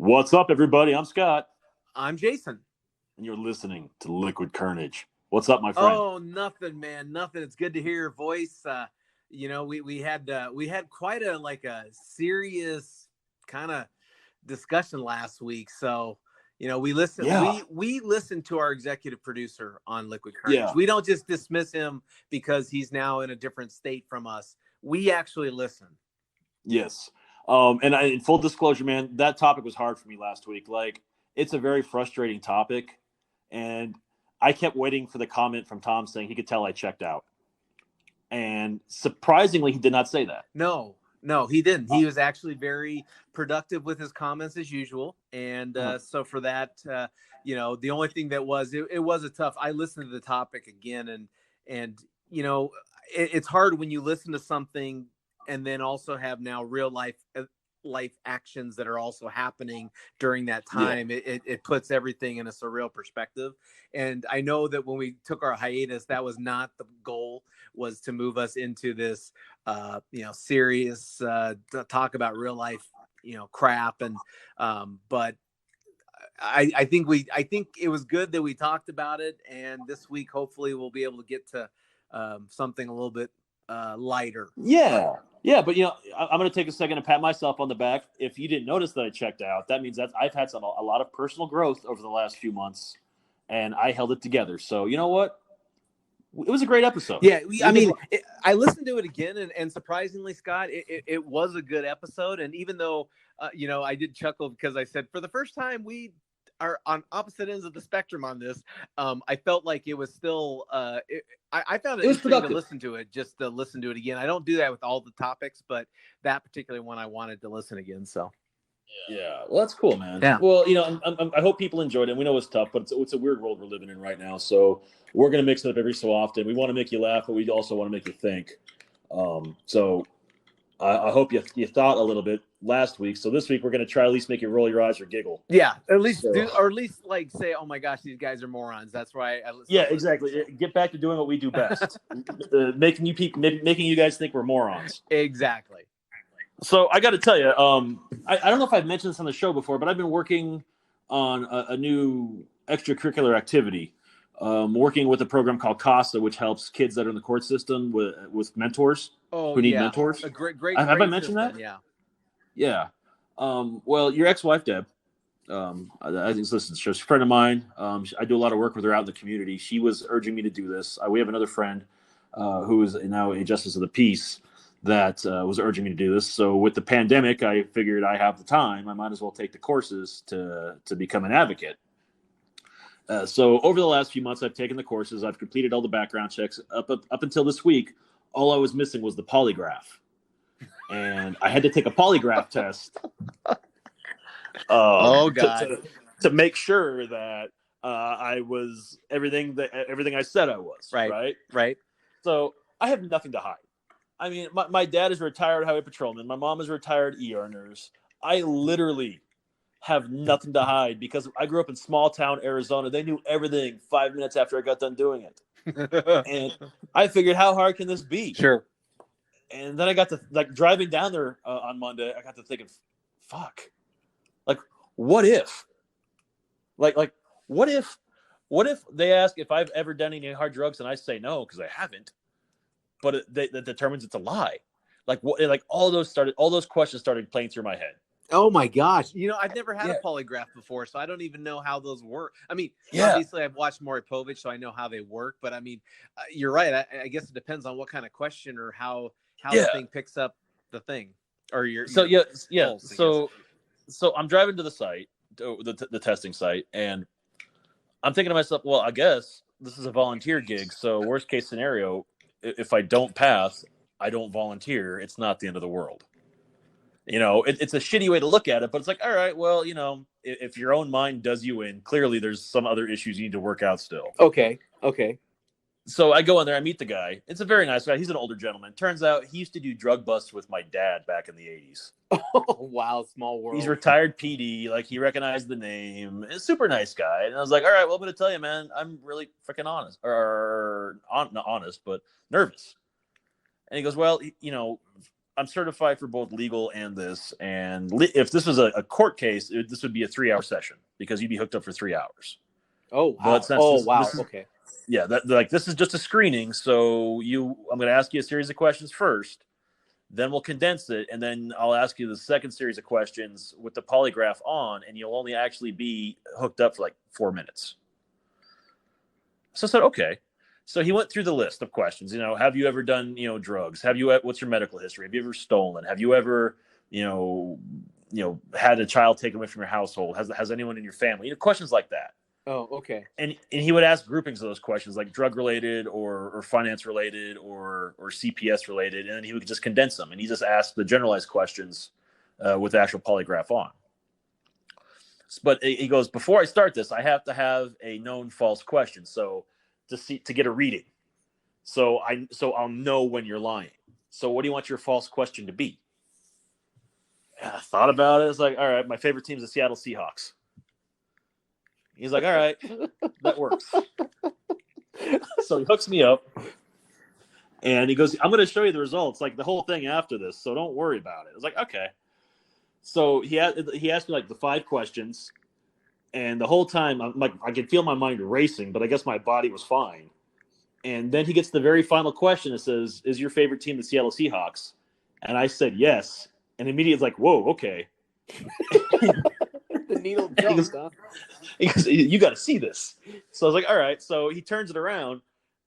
What's up, everybody? I'm Scott, I'm Jason. and you're listening to Liquid Carnage. What's up, my friend? Oh, nothing, man, nothing. It's good to hear your voice. We had quite a serious kind of discussion last week. So, we listened. Yeah. We listened to our executive producer on Liquid Carnage. Yeah. We don't just dismiss him because he's now in a different state from us. We actually listen. Yes. In full disclosure, man, that topic was hard for me last week. Like, it's a very frustrating topic, and I kept waiting for the comment from Tom saying he could tell I checked out. And surprisingly, he did not say that. No, he didn't. He was actually very productive with his comments as usual. And so for that, the only thing that was, it was a tough, I listened to the topic again and it's hard when you listen to something and then also have now real life actions that are also happening during that time. Yeah. It puts everything in a surreal perspective. And I know that when we took our hiatus, that was not the goal, was to move us into this serious talk about real life crap. And but I think it was good that we talked about it, and this week hopefully we'll be able to get to something a little bit lighter. Yeah, but I'm going to take a second to pat myself on the back. If you didn't notice that I checked out, that means that I've had a lot of personal growth over the last few months, and I held it together. So you know what? It was a great episode. Yeah, I listened to it again, and surprisingly, Scott, it was a good episode. And even though I did chuckle because I said for the first time we are on opposite ends of the spectrum on this, I felt like it was still I found it interesting to listen to it, just to listen to it again. I don't do that with all the topics, but that particular one I wanted to listen again. So yeah, well, that's cool, man. Yeah. Well, I hope people enjoyed it. We know it's tough, but it's a weird world we're living in right now. So we're going to mix it up every so often. We want to make you laugh, but we also want to make you think. So I hope you thought a little bit last week. So this week we're going to try at least make you roll your eyes or giggle. Yeah, at least or at least like say, "Oh my gosh, these guys are morons." That's why. Exactly. Get back to doing what we do best, making you guys think we're morons. Exactly. So I got to tell you, I don't know if I've mentioned this on the show before, but I've been working on a new extracurricular activity. Working with a program called CASA, which helps kids that are in the court system with mentors who need mentors. A great. Have I mentioned system, that? Yeah. Well, your ex-wife, Deb, I think she's a friend of mine. I do a lot of work with her out in the community. She was urging me to do this. We have another friend who is now a justice of the peace that was urging me to do this. So with the pandemic, I figured I have the time. I might as well take the courses to become an advocate. So over the last few months, I've taken the courses. I've completed all the background checks. Up until this week, all I was missing was the polygraph. And I had to take a polygraph test. Oh God! To make sure that I was everything I said I was. Right. So I have nothing to hide. I mean, my dad is a retired highway patrolman. My mom is a retired ER nurse. I literally have nothing to hide because I grew up in small town Arizona. They knew everything 5 minutes after I got done doing it. And I figured, how hard can this be? Sure. And then I got to driving down there on Monday. I got to thinking, fuck, what if, what if they ask if I've ever done any hard drugs and I say no because I haven't, but that determines it's a lie. All those questions started playing through my head. Oh my gosh. I've never had a polygraph before, so I don't even know how those work. I mean, obviously I've watched Maury Povich, so I know how they work, but I mean, you're right. I guess it depends on what kind of question or how the thing picks up the thing or your pulse, So I'm driving to the site, the testing site, and I'm thinking to myself, well, I guess this is a volunteer gig. So worst case scenario, if I don't pass, I don't volunteer. It's not the end of the world. It's a shitty way to look at it, but it's like, all right, well, if your own mind does you in, clearly there's some other issues you need to work out still. Okay. So I go in there, I meet the guy. It's a very nice guy. He's an older gentleman. Turns out he used to do drug busts with my dad back in the 80s. Oh, wow. Small world. He's retired PD. He recognized the name. A super nice guy. And I was like, all right, well, I'm going to tell you, man, I'm really freaking honest. Not honest, but nervous. And he goes, well, I'm certified for both legal and this. And if this was a court case, this would be a 3-hour session because you'd be hooked up for 3 hours. Oh, wow. But since this is, Okay. yeah, this is just a screening. So I'm going to ask you a series of questions first. Then we'll condense it, and then I'll ask you the second series of questions with the polygraph on, and you'll only actually be hooked up for like 4 minutes. So I said, okay. So he went through the list of questions. Have you ever done, drugs? What's your medical history? Have you ever stolen? Have you ever, had a child taken away from your household? Has anyone in your family? Questions like that. Oh, okay. And he would ask groupings of those questions, like drug related or finance related or CPS related, and then he would just condense them. And he just asked the generalized questions with the actual polygraph on. But he goes, before I start this, I have to have a known false question, so to get a reading, so I'll know when you're lying. So what do you want your false question to be? I thought about it. It's like, all right, my favorite team is the Seattle Seahawks. He's like, all right, that works. So he hooks me up, and he goes, I'm going to show you the results, like the whole thing after this, so don't worry about it. I was like, okay. So he asked me like the 5 questions, and the whole time I'm like, I could feel my mind racing, but I guess my body was fine. And then he gets the very final question. It says, is your favorite team the Seattle Seahawks? And I said yes. And immediately it's like, whoa, okay. The needle jumps, huh? He goes, you got to see this. So I was like, all right. So he turns it around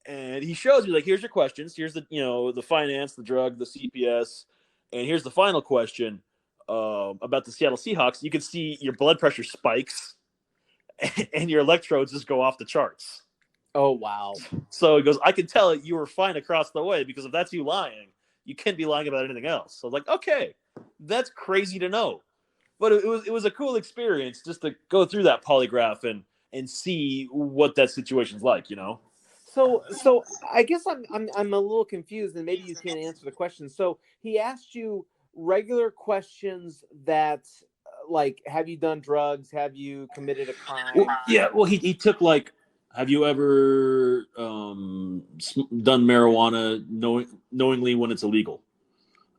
and he shows me, like, here's your questions. Here's the finance, the drug, the CPS. And here's the final question about the Seattle Seahawks. You can see your blood pressure spikes and your electrodes just go off the charts. Oh, wow. So he goes, I can tell you were fine across the way, because if that's you lying, you can't be lying about anything else. So I was like, okay, that's crazy to know. But it was a cool experience just to go through that polygraph and see what that situation's like, So I guess I'm a little confused, and maybe you can't answer the question. So he asked you regular questions that, like, have you done drugs? Have you committed a crime? Well, he took, like, have you ever done marijuana knowingly when it's illegal?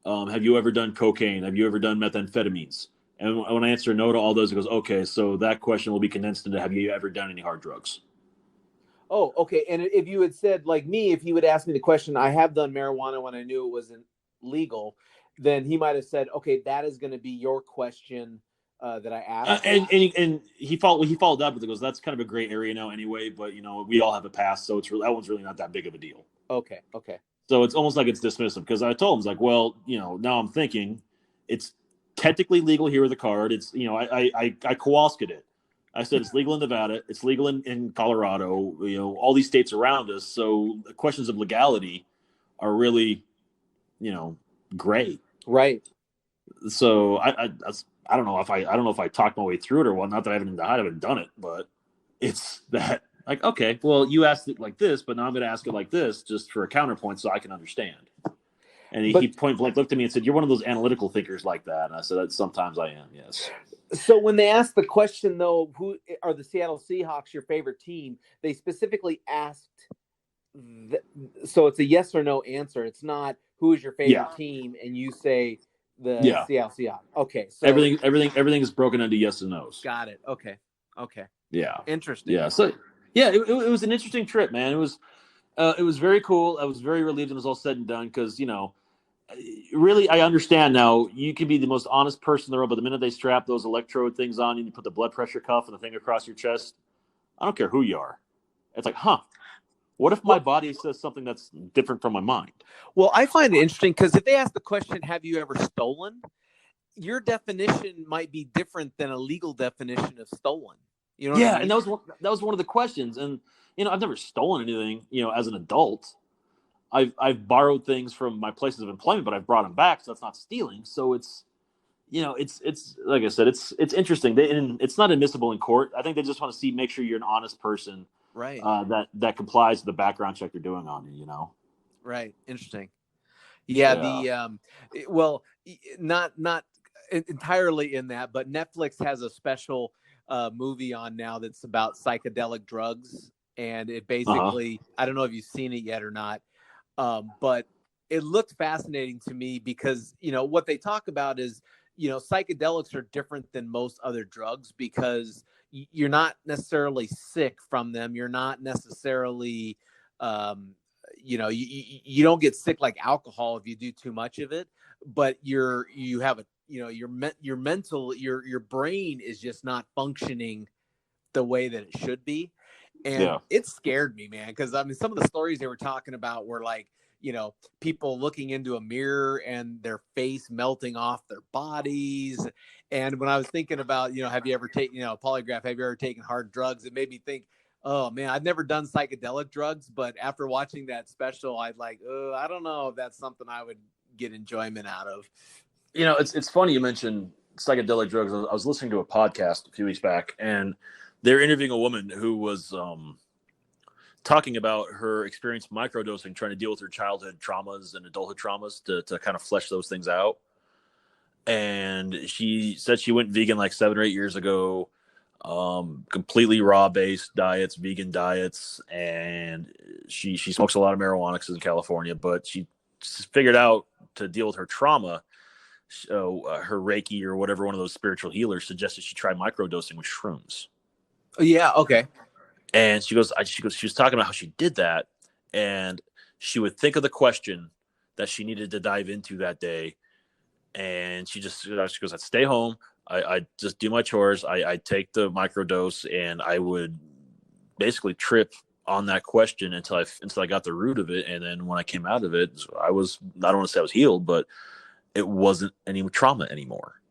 Have you ever done cocaine? Have you ever done methamphetamines? And when I answer no to all those, it goes, okay, so that question will be condensed into, have you ever done any hard drugs? Oh, okay. And if you had said, like me, if you would ask me the question, I have done marijuana when I knew it wasn't legal, then he might have said, okay, that is going to be your question that I asked. And he followed up with it, goes, that's kind of a gray area now anyway, but we all have a past, so that one's really not that big of a deal. Okay. So it's almost like it's dismissive, because I told him, like, well, now I'm thinking it's technically legal here with a card. It's, I Kowalski'd it. I said it's legal in Nevada. It's legal in Colorado, all these states around us. So the questions of legality are really, gray. Right. So I don't know if I talked my way through it or what. Not that I haven't done it, but it's that, like, okay, well, you asked it like this, but now I'm going to ask it like this, just for a counterpoint, so I can understand. And he point blank looked at me and said, "You're one of those analytical thinkers like that." And I said, "Sometimes I am, yes." So when they asked the question, though, who are the Seattle Seahawks your favorite team? They specifically asked, so it's a yes or no answer. It's not who is your favorite team, and you say the Seattle Seahawks. Okay, so everything is broken into yes and no's. Got it. Okay. Yeah. Interesting. Yeah. So yeah, it was an interesting trip, man. It was very cool. I was very relieved when it was all said and done, because really, I understand now. You can be the most honest person in the world, but the minute they strap those electrode things on you and you put the blood pressure cuff and the thing across your chest, I don't care who you are. It's like, what if my body says something that's different from my mind? Well, I find it interesting, because if they ask the question, have you ever stolen? Your definition might be different than a legal definition of stolen. You know what I mean? And that was one of the questions. And, I've never stolen anything, as an adult. I've borrowed things from my places of employment, but I've brought them back, so that's not stealing. So it's, it's like I said, it's interesting. And it's not admissible in court. I think they just want to make sure you're an honest person, right? That complies with the background check they're doing on you. Right. Interesting. Yeah. Well, not entirely in that, but Netflix has a special movie on now that's about psychedelic drugs, and it basically, I don't know if you've seen it yet or not. But it looked fascinating to me because, what they talk about is, psychedelics are different than most other drugs because you're not necessarily sick from them. You're not necessarily, you don't get sick like alcohol if you do too much of it, but you have a, your mental, your brain is just not functioning the way that it should be. And it scared me, man, because I mean, some of the stories they were talking about were like, people looking into a mirror and their face melting off their bodies. And when I was thinking about, have you ever taken, polygraph, have you ever taken hard drugs? It made me think, oh man, I've never done psychedelic drugs, but after watching that special, I'd like, I don't know if that's something I would get enjoyment out of. It's funny you mentioned psychedelic drugs. I was listening to a podcast a few weeks back, and they're interviewing a woman who was talking about her experience microdosing, trying to deal with her childhood traumas and adulthood traumas to kind of flesh those things out. And she said she went vegan like 7 or 8 years ago, completely raw based diets, vegan diets. And she smokes a lot of marijuana because in California, but she figured out to deal with her trauma. So her Reiki or whatever, one of those spiritual healers suggested she try microdosing with shrooms. Yeah. Okay. And she was talking about how she did that, and she would think of the question that she needed to dive into that day, and she goes, I'd stay home, I just do my chores, I take the microdose, and I would basically trip on that question until I got the root of it, and then when I came out of it, I don't want to say I was healed, but it wasn't any trauma anymore.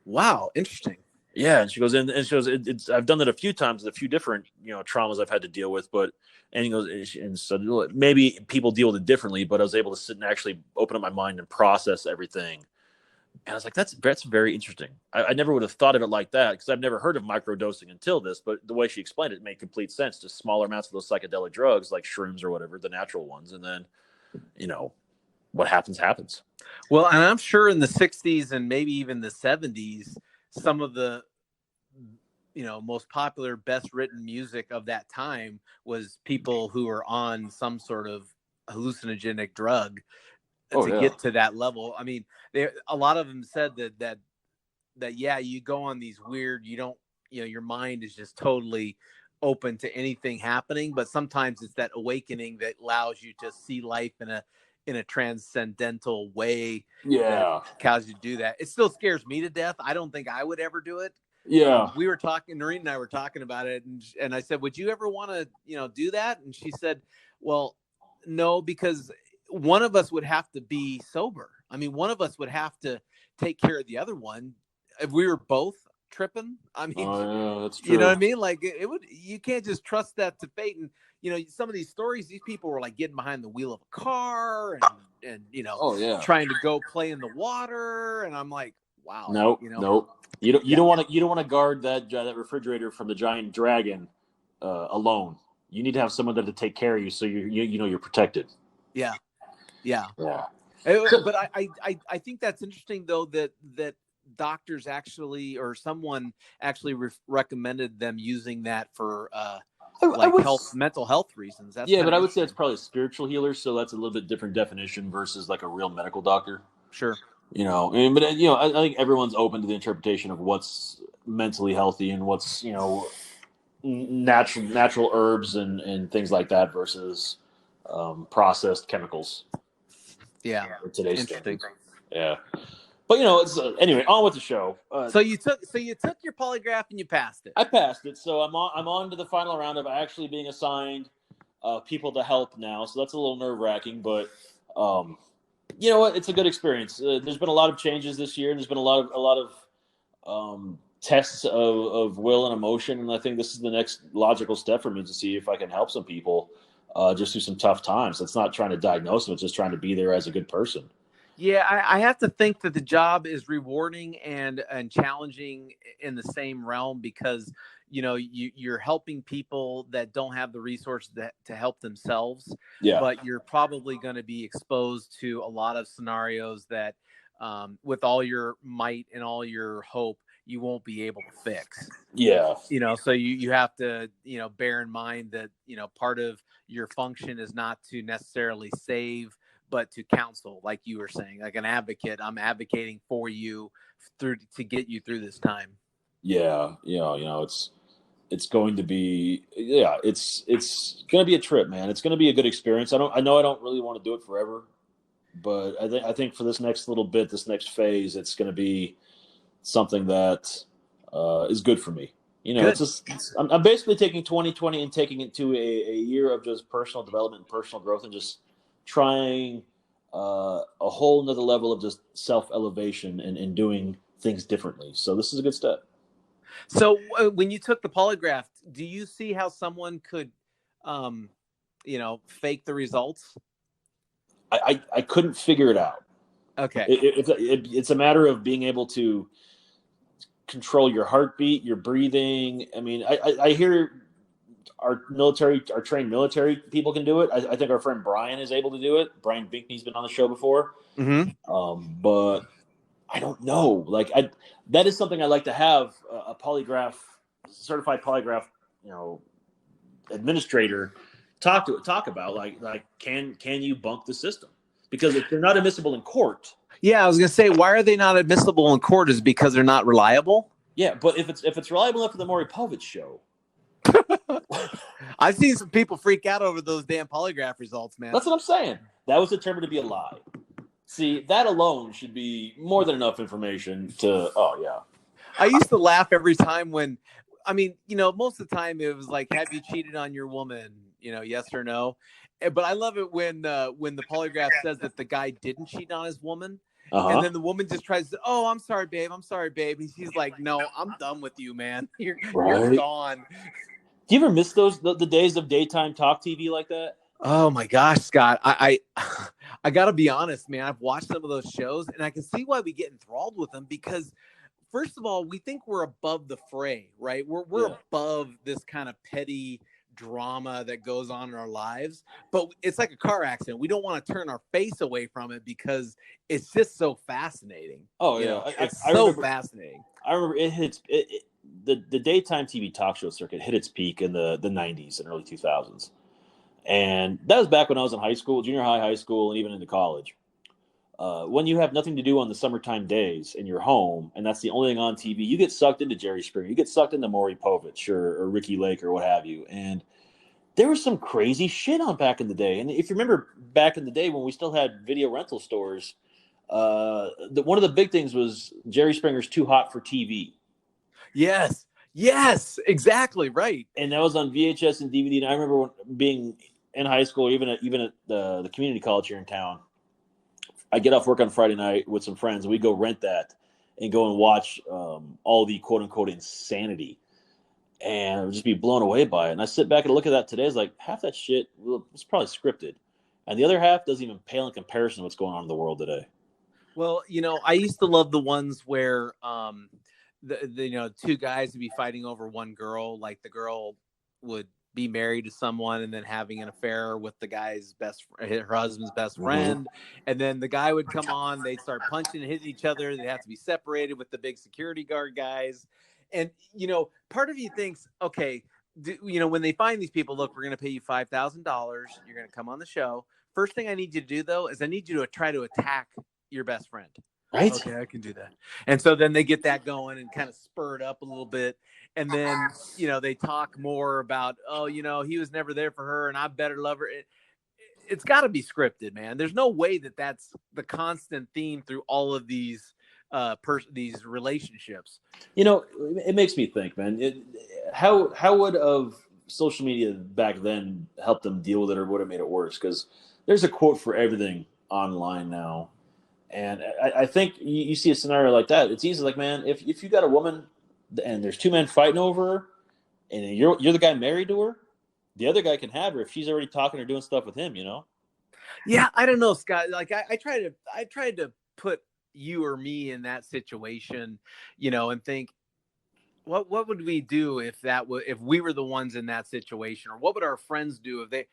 Wow, interesting. Yeah, and she goes in, and she goes, it's I've done that a few times, a few different traumas I've had to deal with, but and he goes, and so maybe people deal with it differently, but I was able to sit and actually open up my mind and process everything. And I was like, that's very interesting. I never would have thought of it like that because I've never heard of microdosing until this, but the way she explained it made complete sense. Just smaller amounts of those psychedelic drugs like shrooms or whatever, the natural ones, and then what happens. Well, and I'm sure in the 60s and maybe even the 70s, some of the most popular, best written music of that time was people who were on some sort of hallucinogenic drug get to that level. I mean, a lot of them said that yeah, you go on these weird, your mind is just totally open to anything happening, but sometimes it's that awakening that allows you to see life in a transcendental way. Yeah, that causes you to do that. It still scares me to death. I don't think I would ever do it. Yeah. We were talking, Noreen and I were talking about it, and I said, would you ever want to, do that? And she said, well, no, because one of us would have to be sober. I mean, one of us would have to take care of the other one. If we were both tripping, I mean, that's true. You know what I mean? Like you can't just trust that to fate. And, some of these stories, these people were like getting behind the wheel of a car and trying to go play in the water. And I'm like, wow. Nope. You don't want to guard that refrigerator from the giant dragon alone. You need to have someone there to take care of you, so you're protected. Yeah. But I think that's interesting though that doctors actually, or someone actually recommended them using that for mental health reasons. That's but I would say it's probably a spiritual healer, so that's a little bit different definition versus like a real medical doctor. Sure. I think everyone's open to the interpretation of what's mentally healthy and what's natural herbs and things like that versus processed chemicals. Yeah, today's interesting. Yeah, but it's anyway. On with the show. So you took your polygraph and you passed it. I passed it, so I'm on to the final round of actually being assigned people to help now. So that's a little nerve wracking, but you know what? It's a good experience. There's been a lot of changes this year. There's been a lot of tests of will and emotion, and I think this is the next logical step for me to see if I can help some people just through some tough times. It's not trying to diagnose them; it's just trying to be there as a good person. Yeah, I have to think that the job is rewarding and challenging in the same realm because you're helping people that don't have the resources to help themselves. Yeah. But you're probably going to be exposed to a lot of scenarios that, with all your might and all your hope, you won't be able to fix. Yeah. So you have to bear in mind that part of your function is not to necessarily save, but to counsel, like you were saying, like an advocate. I'm advocating for you to get you through this time. Yeah, it's going to be, it's going to be a trip, man. It's going to be a good experience. I know I don't really want to do it forever, but I think for this next little bit, this next phase, it's going to be something that is good for me. Good. I'm basically taking 2020 and taking it to a year of just personal development and personal growth, and just trying a whole nother level of just self elevation and doing things differently. So this is a good step. So when you took the polygraph, do you see how someone could, fake the results? I couldn't figure it out. Okay. It's a matter of being able to control your heartbeat, your breathing. I mean, I hear our trained military people can do it. I think our friend Brian is able to do it. Brian Binkney's been on the show before. Mm-hmm. But I don't know. That is something I'd like to have a polygraph, certified polygraph, administrator talk about. Like can you bunk the system? Because if they're not admissible in court. Yeah, I was gonna say, why are they not admissible in court? Is because they're not reliable? Yeah, but if it's reliable enough for the Maury Povich show. I've seen some people freak out over those damn polygraph results, man. That's what I'm saying. That was determined to be a lie. See, that alone should be more than enough information to. Oh yeah. I used to laugh every time when, most of the time it was like, have you cheated on your woman? Yes or no. But I love it when the polygraph says that the guy didn't cheat on his woman. Uh-huh. And then the woman just tries to, oh, I'm sorry, babe. And he's like, no, I'm done with you, man. You're gone. Do you ever miss the days of daytime talk TV like that? Oh my gosh, Scott. I gotta be honest, man. I've watched some of those shows and I can see why we get enthralled with them, because first of all, we think we're above the fray, right? We're above this kind of petty drama that goes on in our lives, but it's like a car accident. We don't want to turn our face away from it because it's just so fascinating. Oh yeah, it's so fascinating. I remember the daytime TV talk show circuit hit its peak in the 90s and early 2000s, and that was back when I was in high school, junior high school, and even into college. When you have nothing to do on the summertime days and you're home, and that's the only thing on TV, you get sucked into Jerry Springer, you get sucked into Maury Povich or Ricky Lake or what have you. And there was some crazy shit on back in the day. And if you remember back in the day when we still had video rental stores, one of the big things was Jerry Springer's Too Hot for TV. Yes, exactly right. And that was on VHS and DVD. And I remember being in high school, even at the community college here in town. I get off work on Friday night with some friends, and we go rent that and go and watch all the quote-unquote insanity. And I would just be blown away by it. And I sit back and look at that today. It's like, half that shit was probably scripted. And the other half doesn't even pale in comparison to what's going on in the world today. Well, I used to love the ones where the two guys would be fighting over one girl. Like the girl would be married to someone and then having an affair with the guy's her husband's best friend. Mm-hmm. And then the guy would come on, they'd start punching and hitting each other. They'd have to be separated with the big security guard guys. And, part of you thinks, okay, when they find these people, look, we're going to pay you $5,000. You're going to come on the show. First thing I need you to do, though, is I need you to try to attack your best friend. Right. Okay, I can do that. And so then they get that going and kind of spur it up a little bit. And then, they talk more about, he was never there for her and I better love her. It's got to be scripted, man. There's no way that that's the constant theme through all of these these relationships. It makes me think, man, how would have social media back then helped them deal with it, or would have made it worse? Because there's a quote for everything online now. And I think you see a scenario like that. It's easy. Like, man, if you got a woman and there's two men fighting over her, and you're the guy married to her, the other guy can have her if she's already talking or doing stuff with him. Yeah, I don't know, Scott. Like, I tried to put you or me in that situation, and think, what would we do if we were the ones in that situation, or what would our friends do if they?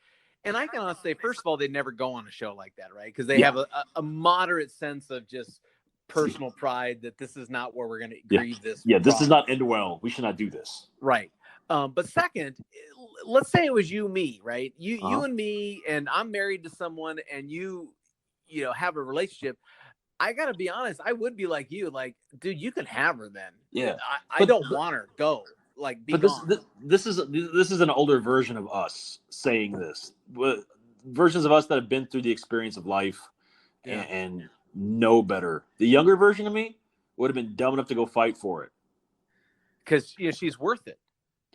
And I can honestly say, first of all, they'd never go on a show like that, right? Because they have a moderate sense of just personal pride that this is not where we're going to grieve this. Yeah, this does not end well. We should not do this. Right. But second, let's say it was you, me, right? You and me, and I'm married to someone, and you have a relationship, I gotta be honest, I would be like you, like, dude, you can have her then. Yeah, I don't want her. Go, like, be but gone. this is an older version of us saying this. Versions of us that have been through the experience of life and know better. The younger version of me would have been dumb enough to go fight for it. Because she's worth it.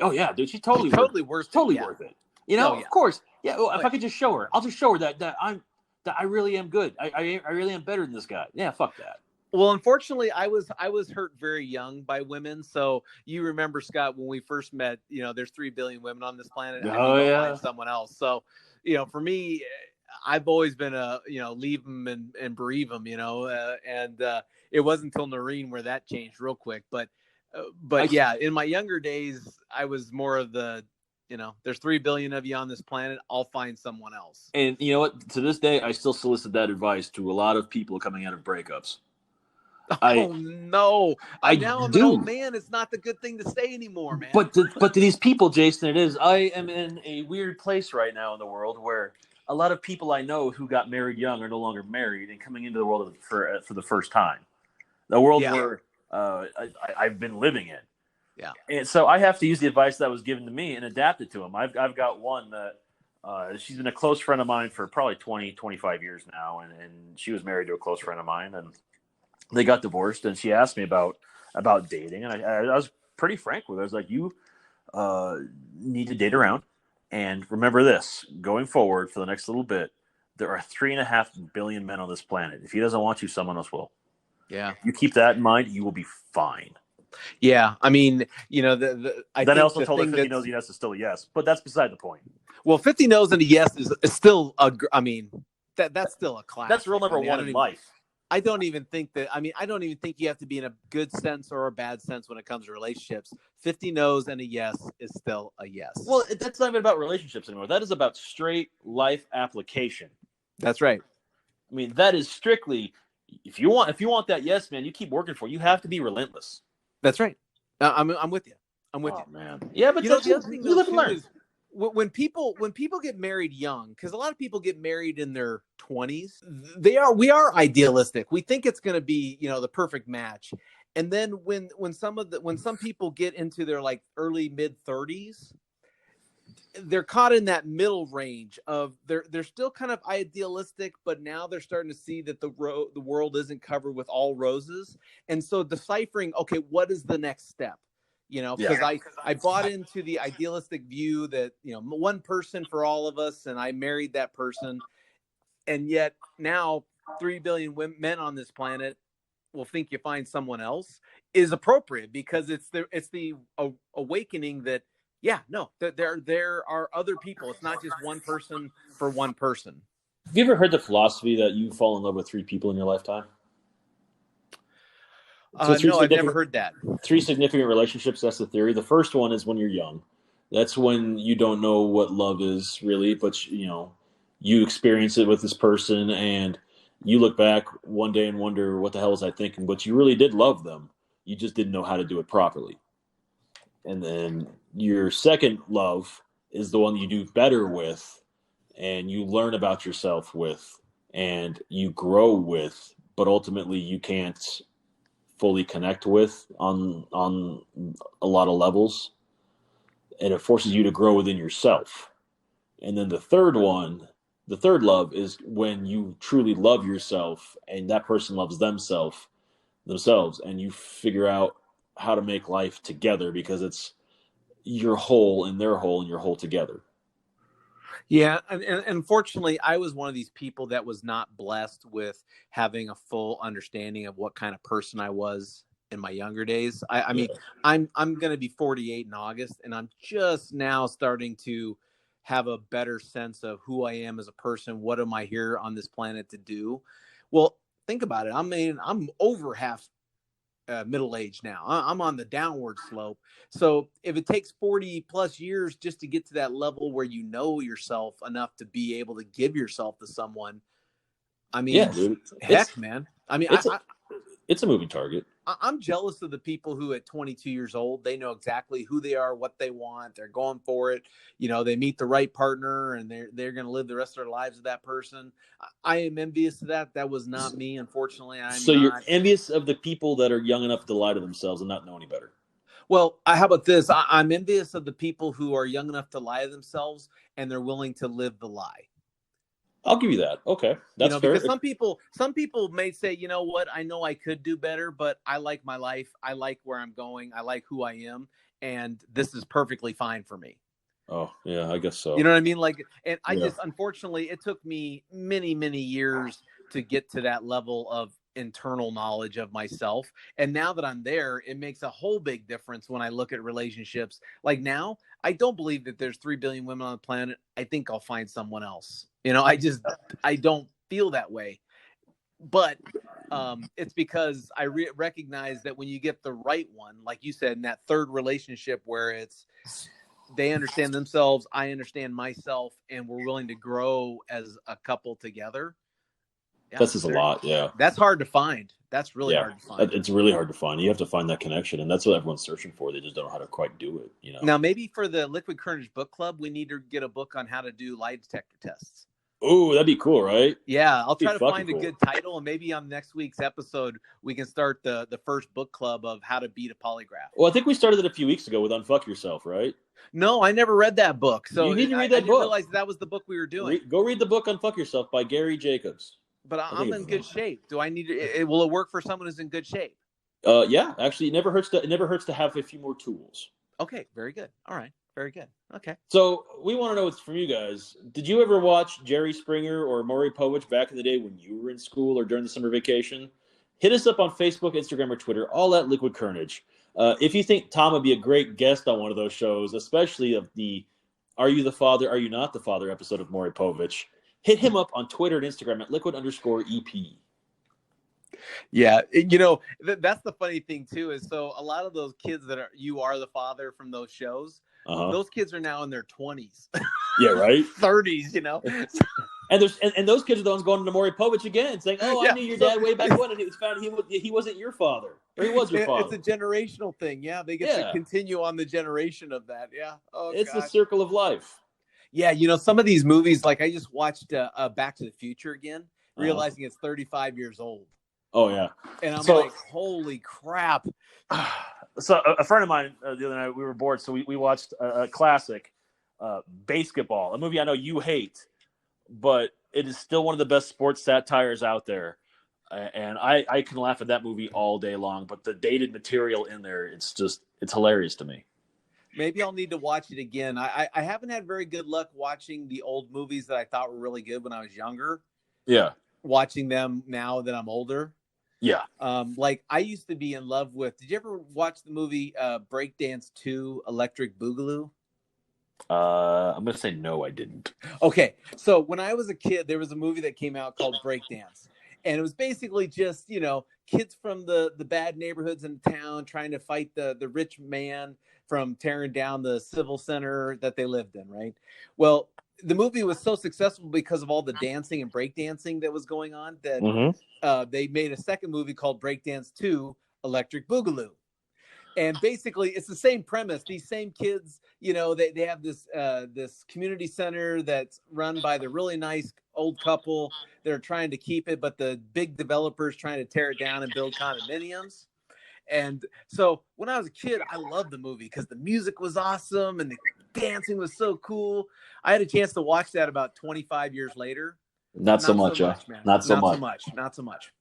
Oh yeah, dude, she's totally worth it. Totally worth it. Of course. Yeah, well, if I could just show her, I'll just show her that I really am good. I really am better than this guy. Yeah, fuck that. Well, unfortunately, I was hurt very young by women. So you remember, Scott, when we first met, there's 3 billion women on this planet. I think I'll find someone else. So, for me, I've always been leave them and bereave them, and it wasn't until Noreen where that changed real quick. But yeah, in my younger days, I was more of the, there's 3 billion of you on this planet. I'll find someone else. And you know what? To this day, I still solicit that advice to a lot of people coming out of breakups. No! I'm an old man. It's not the good thing to say anymore, man. But to these people, Jason, it is. I am in a weird place right now in the world where a lot of people I know who got married young are no longer married and coming into the world for the first time. The world where I've been living in. Yeah. And so I have to use the advice that was given to me and adapt it to them. I've got one that she's been a close friend of mine for probably 20, 25 years now. And she was married to a close friend of mine, and they got divorced. And she asked me about dating. And I was pretty frank with her. I was like, you need to date around. And remember this, going forward for the next little bit, there are 3.5 billion men on this planet. If he doesn't want you, someone else will. Yeah. You keep that in mind, you will be fine. Yeah. I mean, I also told her 50 no's and yes is still a yes, but that's beside the point. Well, 50 no's and a yes is still that's still a class. That's rule number one in life. I don't even think you have to be in a good sense or a bad sense when it comes to relationships. 50 no's and a yes is still a yes. Well, that's not even about relationships anymore. That is about straight life application. That's right. I mean, that is strictly, if you want that yes, man, you keep working for it. You have to be relentless. That's right. I'm with you. I'm with you, man. Yeah, but the other thing you live and learn. When people get married young, because a lot of people get married in their 20s, we are idealistic. We think it's going to be the perfect match, and then when some people get into their like early mid 30s, they're caught in that middle range of they're still kind of idealistic, but now they're starting to see that the world isn't covered with all roses, and so deciphering, okay, what is the next step? Because I bought into the idealistic view that, one person for all of us, and I married that person. And yet now 3 billion men on this planet will think you find someone else is appropriate, because it's the awakening that, there are other people. It's not just one person for one person. Have you ever heard the philosophy that you fall in love with 3 people in your lifetime? No, I've never heard that. 3 significant relationships, that's the theory. The first one is when you're young. That's when you don't know what love is really, but you experience it with this person, and you look back one day and wonder, what the hell was I thinking? But you really did love them. You just didn't know how to do it properly. And then your second love is the one you do better with, and you learn about yourself with, and you grow with, but ultimately you can't fully connect with on a lot of levels, and it forces you to grow within yourself. And then the third love is when you truly love yourself and that person loves themselves, and you figure out how to make life together, because it's your whole and their whole and your whole together. Yeah, and unfortunately, I was one of these people that was not blessed with having a full understanding of what kind of person I was in my younger days. I mean, I'm going to be 48 in August, and I'm just now starting to have a better sense of who I am as a person. What am I here on this planet to do? Well, think about it. I'm over half middle age now. I'm on the downward slope. So if it takes 40 plus years just to get to that level where you know yourself enough to be able to give yourself to someone, I mean, yeah, dude. Heck, man. I mean, it's a moving target. I'm jealous of the people who at 22 years old, they know exactly who they are, what they want. They're going for it. You know, they meet the right partner and they're going to live the rest of their lives with that person. I am envious of that. That was not me. Unfortunately, I'm So you're not. envious of the people that are young enough to lie to themselves and not know any better. Well, how about this? I'm envious of the people who are young enough to lie to themselves and they're willing to live the lie. I'll give you that. Okay, You that's know, fair. because some people may say, you know what, I know I could do better, but I like my life. I like where I'm going. I like who I am. And this is perfectly fine for me. Oh, yeah, I guess so. You know what I mean? Like, and I Yeah. just, unfortunately, it took me many, many years to get to that level of internal knowledge of myself. And now that I'm there, it makes a whole big difference when I look at relationships. Like now, I don't believe that there's 3 billion women on the planet. I think I'll find someone else. You know, I don't feel that way. But it's because I recognize that when you get the right one, like you said, in that third relationship where it's, they understand themselves, I understand myself, and we're willing to grow as a couple together. Yeah, This is a lot. Yeah. that's hard to find. That's really Yeah. hard to find. It's really hard to find. You have to find that connection, and that's what everyone's searching for. They just don't know how to quite do it, you know? Now, maybe for the Liquid Courage Book Club, we need to get a book on how to do lie detector tests. Oh, that'd be cool, right? Yeah, I'll try to fucking find a cool. good title, and maybe on next week's episode, we can start the first book club of how to beat a polygraph. Well, I think we started it a few weeks ago with Unfuck Yourself, right? No, I never read that book. So You need to read I that didn't book. realize that was the book we were doing. Go read the book Unfuck Yourself by Gary Jacobs. But I'm in good shape. Do I need to? Will it work for someone who's in good shape? Yeah, actually, it never hurts to have a few more tools. Okay, very good. All right, very good. Okay. So we want to know what's from you guys. Did you ever watch Jerry Springer or Maury Povich back in the day when you were in school or during the summer vacation? Hit us up on Facebook, Instagram, or Twitter, all at Liquid Carnage. If you think Tom would be a great guest on one of those shows, especially of the Are You the Father, Are You Not the Father episode of Maury Povich, hit him up on Twitter and Instagram at liquid_EP. Yeah, you know, that's the funny thing too, is so a lot of those kids that are You Are the Father from those shows, those kids are now in their 20s. Yeah, right? 30s, you know. And those kids are the ones going to Maury Povich again, saying, "Oh, I knew your dad way back when, and it was found he wasn't your father, or he was your father." It's a generational thing. Yeah, they get to continue on the generation of that. Yeah, it's the circle of life. Yeah, you know, some of these movies, like I just watched Back to the Future again, realizing it's 35 years old. Oh yeah, and I'm like, holy crap! So a friend of mine the other night, we were bored, so we watched a classic, Basketball, a movie I know you hate, but it is still one of the best sports satires out there. And I can laugh at that movie all day long, but the dated material in there, it's hilarious to me. Maybe I'll need to watch it again. I haven't had very good luck watching the old movies that I thought were really good when I was younger. Yeah. Watching them now that I'm older. Yeah. Like I used to be in love with, did you ever watch the movie Breakdance 2 Electric Boogaloo? I'm going to say no, I didn't. Okay. So when I was a kid, there was a movie that came out called Breakdance. And it was basically just, you know, kids from the bad neighborhoods in town trying to fight the rich man from tearing down the civil center that they lived in, right? Well, the movie was so successful because of all the dancing and breakdancing that was going on that they made a second movie called Breakdance 2 Electric Boogaloo. And basically, it's the same premise. These same kids, you know, they have this community center that's run by the really nice old couple that are trying to keep it, but the big developers trying to tear it down and build condominiums. And so when I was a kid, I loved the movie because the music was awesome and the dancing was so cool. I had a chance to watch that about 25 years later. Not so much, man. Not so much.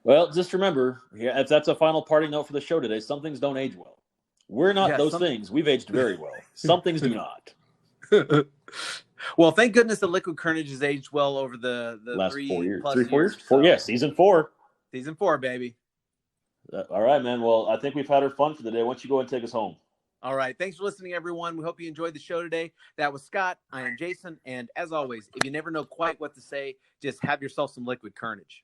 Well, just remember, if that's a final parting note for the show today, some things don't age well. We're not those things. We've aged very well. Some things do not. Well, thank goodness the Liquid Carnage has aged well over the last 4 years. 4 years? So. Yeah, season 4. Season 4, baby. All right, man. Well, I think we've had our fun for the day. Why don't you go and take us home? All right. Thanks for listening, everyone. We hope you enjoyed the show today. That was Scott. I am Jason. And as always, if you never know quite what to say, just have yourself some Liquid Carnage.